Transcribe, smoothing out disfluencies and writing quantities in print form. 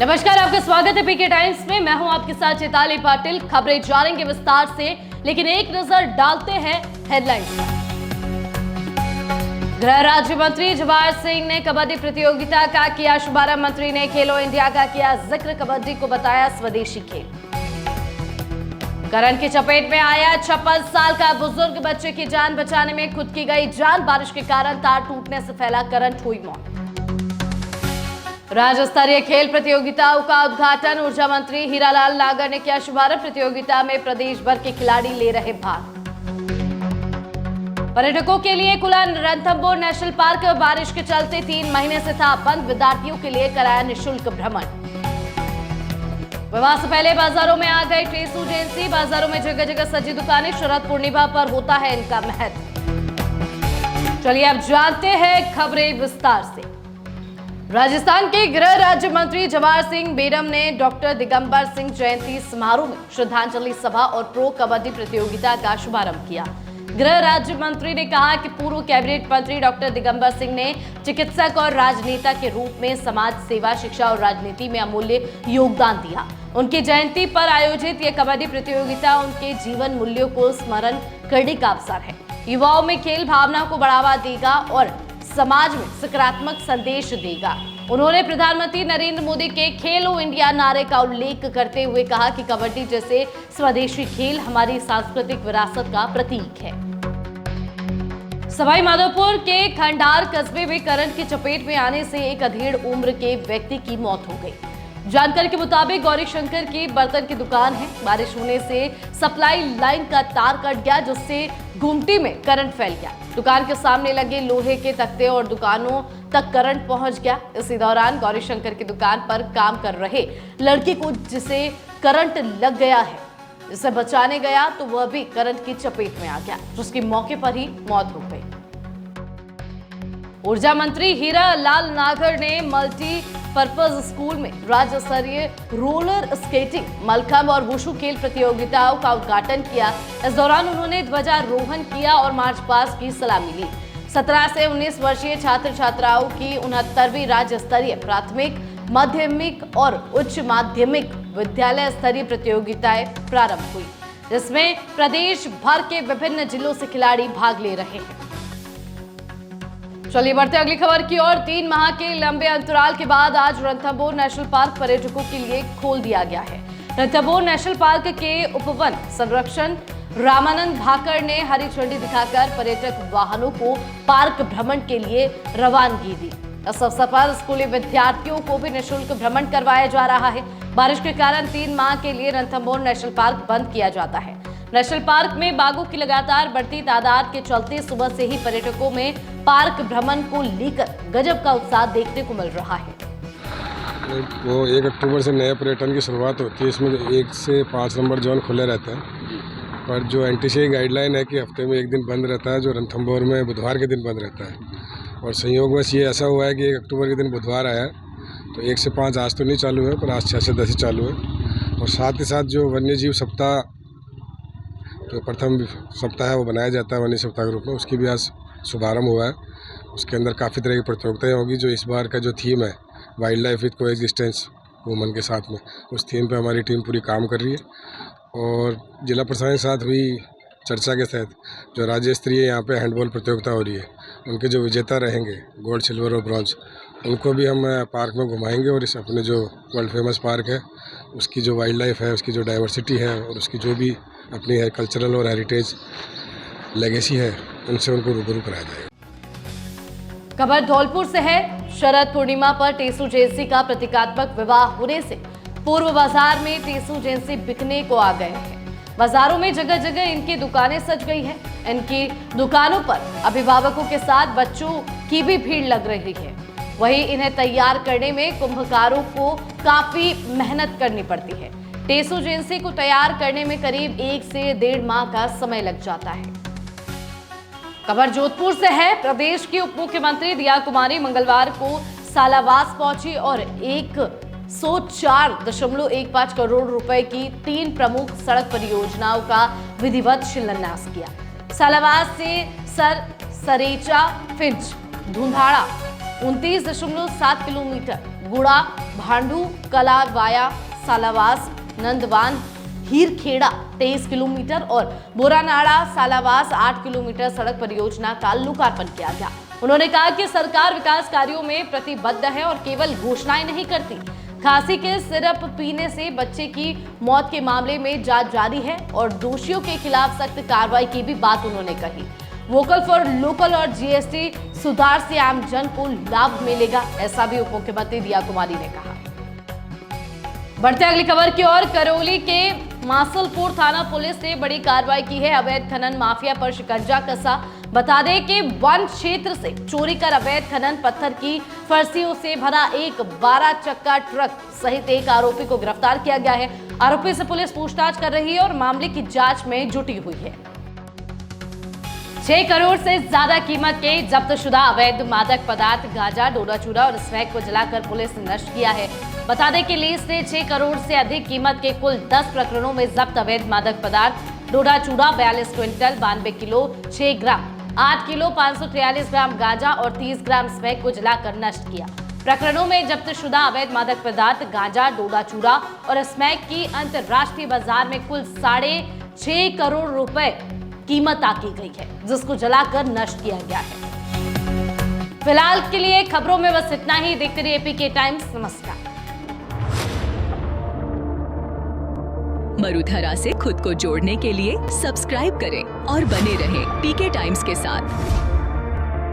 नमस्कार, आपका स्वागत है पीके टाइम्स में। मैं हूं आपके साथ चैताली पाटिल। खबरें जानेंगे विस्तार से, लेकिन एक नजर डालते हैं हेडलाइंस। गृह राज्य मंत्री जवाहर सिंह ने कबड्डी प्रतियोगिता का किया शुभारंभ। मंत्री ने खेलो इंडिया का किया जिक्र, कबड्डी को बताया स्वदेशी खेल। करंट की चपेट में आया 56 साल का बुजुर्ग, बच्चे की जान बचाने में खुद की गई जान। बारिश के कारण तार टूटने से फैला करंट, हुई मौत। राज्य स्तरीय खेल प्रतियोगिताओं का उद्घाटन, ऊर्जा मंत्री हीरालाल नागर ने किया शुभारंभ। प्रतियोगिता में प्रदेश भर के खिलाड़ी ले रहे भाग। पर्यटकों के लिए खुला रणथंभौर नेशनल पार्क, बारिश के चलते 3 महीने से था बंद। विद्यार्थियों के लिए कराया निःशुल्क भ्रमण। विवाह से पहले बाजारों में आ गए टेसू एजेंसी, बाजारों में जगह जगह सजी दुकानें। शरद पूर्णिमा पर होता है इनका महत्व। चलिए अब जानते हैं खबरें विस्तार से। राजस्थान के गृह राज्य मंत्री जवाहर सिंह बेरम ने डॉक्टर दिगंबर सिंह जयंती समारोह में श्रद्धांजलि सभा और प्रो कबड्डी प्रतियोगिता का शुभारंभ किया। गृह राज्य मंत्री ने कहा कि पूर्व कैबिनेट मंत्री डॉक्टर दिगंबर सिंह ने चिकित्सक और राजनेता के रूप में समाज सेवा, शिक्षा और राजनीति में अमूल्य योगदान दिया। उनकी जयंती पर आयोजित यह कबड्डी प्रतियोगिता उनके जीवन मूल्यों को स्मरण करने का अवसर है। युवाओं में खेल भावना को बढ़ावा देगा और समाज में सकारात्मक संदेश देगा। उन्होंने प्रधानमंत्री नरेंद्र मोदी के खेलो इंडिया नारे का उल्लेख करते हुए कहा कि कबड्डी जैसे स्वदेशी खेल हमारी सांस्कृतिक विरासत का प्रतीक है। सवाईमाधोपुर के खंडार कस्बे में करंट की चपेट में आने से एक अधेड़ उम्र के व्यक्ति की मौत हो गई। जानकारी के मुताबिक गौरी शंकर की बर्तन की दुकान है। बारिश होने से सप्लाई लाइन का तार कट गया, जिससे घुमटी में करंट फैल गया। दुकान के सामने लगे लोहे के तख्ते और दुकानों तक करंट पहुंच गया। इसी दौरान गौरी शंकर की दुकान पर काम कर रहे लड़की को, जिसे करंट लग गया है, जिसे बचाने गया तो वह भी करंट की चपेट में आ गया, जिसकी मौके पर ही मौत हो गई। ऊर्जा मंत्री हीरालाल नागर ने मल्टीपर्पज स्कूल में राज्य स्तरीय रोलर स्केटिंग, मलखंभ और वुशु खेल प्रतियोगिताओं का उद्घाटन किया। इस दौरान उन्होंने ध्वजारोहण किया और मार्च पास्ट की सलामी ली। 17 से 19 वर्षीय छात्र छात्राओं की 69वीं राज्य स्तरीय प्राथमिक, माध्यमिक और उच्च माध्यमिक विद्यालय स्तरीय प्रतियोगिताएं प्रारंभ हुई, जिसमें प्रदेश भर के विभिन्न जिलों से खिलाड़ी भाग ले रहे हैं। चलिए बढ़ते अगली खबर की ओर। 3 माह के लंबे अंतराल के बाद आज रणथंभौर नेशनल पार्क पर्यटकों के लिए खोल दिया गया है। रणथंभौर नेशनल पार्क के उपवन संरक्षक रामानंद भाकर ने हरी झंडी दिखाकर पर्यटक वाहनों को पार्क भ्रमण के लिए रवानगी दी। इस अवसर पर स्कूली विद्यार्थियों को भी निःशुल्क भ्रमण करवाया जा रहा है। बारिश के कारण 3 माह के लिए रणथंभौर नेशनल पार्क बंद किया जाता है। नेशनल पार्क में बाघों की लगातार बढ़ती तादाद के चलते सुबह से ही पर्यटकों में पार्क भ्रमण को लेकर गजब का उत्साह देखने को मिल रहा है। वो 1 अक्टूबर से नए पर्यटन की शुरुआत होती है। इसमें 1 से 5 नंबर जोन खुले रहते हैं, पर जो एनटीसी गाइडलाइन है कि हफ्ते में 1 दिन बंद रहता है, जो रणथंभौर में बुधवार के दिन बंद रहता है। और संयोगवश ये ऐसा हुआ है कि 1 अक्टूबर के दिन बुधवार आया है, तो 1 से 5 आज तो नहीं चालू है, पर आज 6 से 10 ही चालू है। और साथ ही साथ जो वन्य जीव सप्ताह, जो प्रथम सप्ताह है वो बनाया जाता है वन्य सप्ताह के रूप में, उसकी भी आज शुभारंभ हुआ है। उसके अंदर काफ़ी तरह की प्रतियोगिताएं होगी। जो इस बार का जो थीम है wild life with coexistence woman के साथ में, उस थीम पे हमारी टीम पूरी काम कर रही है। और जिला प्रशासन के साथ हुई चर्चा के तहत जो राज्य स्तरीय यहाँ पे हैंडबॉल प्रतियोगिता हो रही है, उनके जो विजेता रहेंगे गोल्ड, सिल्वर और ब्रॉन्ज, उनको भी हम पार्क में घुमाएंगे। और इस अपने जो वर्ल्ड फेमस पार्क है, उसकी जो वाइल्ड लाइफ है, उसकी जो डाइवर्सिटी है और उसकी जो भी अपनी है कल्चरल और हेरिटेज लेगेसी है, उनसे उनको रूबरू कराया जाएगा। खबर धौलपुर से है। शरद पूर्णिमा पर टेसू एजेंसी का प्रतीकात्मक विवाह होने से पूर्व बाजार में टेसू एजेंसी बिकने को आ गए हैं। बाजारों में जगह जगह इनकी दुकानें सज गई हैं। इनकी दुकानों पर अभिभावकों के साथ बच्चों की भी भीड़ लग रही है। वहीं इन्हें तैयार करने में कुंभकारों को काफी मेहनत करनी पड़ती है। टेसू एजेंसी को तैयार करने में करीब 1 से 1.5 माह का समय लग जाता है। खबर जोधपुर से है। प्रदेश की उप मुख्यमंत्री दिया कुमारी मंगलवार को सालावास पहुंची और 104.15 करोड़ रुपए की 3 प्रमुख सड़क परियोजनाओं का विधिवत शिलान्यास किया। सालावास से सरेचा फिंच धुंधाड़ा 29.7 किलोमीटर, गुड़ा, भांडू, कला, वाया, सालावास, नंदवान, हीरखेड़ा 23 किलोमीटर और बोरानाड़ा सालावास 8 किलोमीटर सड़क परियोजना का लोकार्पण किया गया। उन्होंने कहा कि सरकार विकास कार्यों में प्रतिबद्ध है और केवल घोषणाएं नहीं करती। खांसी के सिरप पीने से बच्चे की मौत के मामले में जांच जारी है और दोषियों के खिलाफ सख्त कार्रवाई की भी बात उन्होंने कही। वोकल फॉर लोकल और जीएसटी सुधार से आम जन को लाभ मिलेगा, ऐसा भी उप मुख्यमंत्री दिया कुमारी ने कहा। बढ़ते अगली खबर की ओर। करौली के मासलपुर थाना पुलिस ने बड़ी कार्रवाई की है। अवैध खनन माफिया पर शिकंजा कसा। बता दें कि वन क्षेत्र से चोरी कर अवैध खनन पत्थर की फर्सियों से भरा एक 12 चक्का ट्रक सहित एक आरोपी को गिरफ्तार किया गया है। आरोपी से पुलिस पूछताछ कर रही है और मामले की जांच में जुटी हुई है। 6 करोड़ से ज्यादा कीमत के जब्त शुदा अवैध मादक पदार्थ गांजा, डोडा चूरा और स्मैक को जलाकर पुलिस ने नष्ट किया है। बता दें कि पुलिस ने 6 करोड़ से अधिक कीमत के कुल 10 प्रकरणों में जब्त अवैध मादक पदार्थ डोडा चूरा 42 क्विंटल 92 किलो 6 ग्राम 8 किलो 543 ग्राम गांजा और 30 ग्राम स्मैक को जलाकर नष्ट किया। प्रकरणों में जब्त शुदा अवैध मादक पदार्थ गांजा, डोडा चूरा और स्मैक की अंतर्राष्ट्रीय बाजार में कुल 6.5 करोड़ रुपए कीमत आकी गई है, जिसको जलाकर नष्ट किया गया है। फिलहाल के लिए खबरों में बस इतना ही। देखते रहिए पीके टाइम्स। नमस्कार। मरुधरा से खुद को जोड़ने के लिए सब्सक्राइब करें और बने रहें पीके टाइम्स के साथ।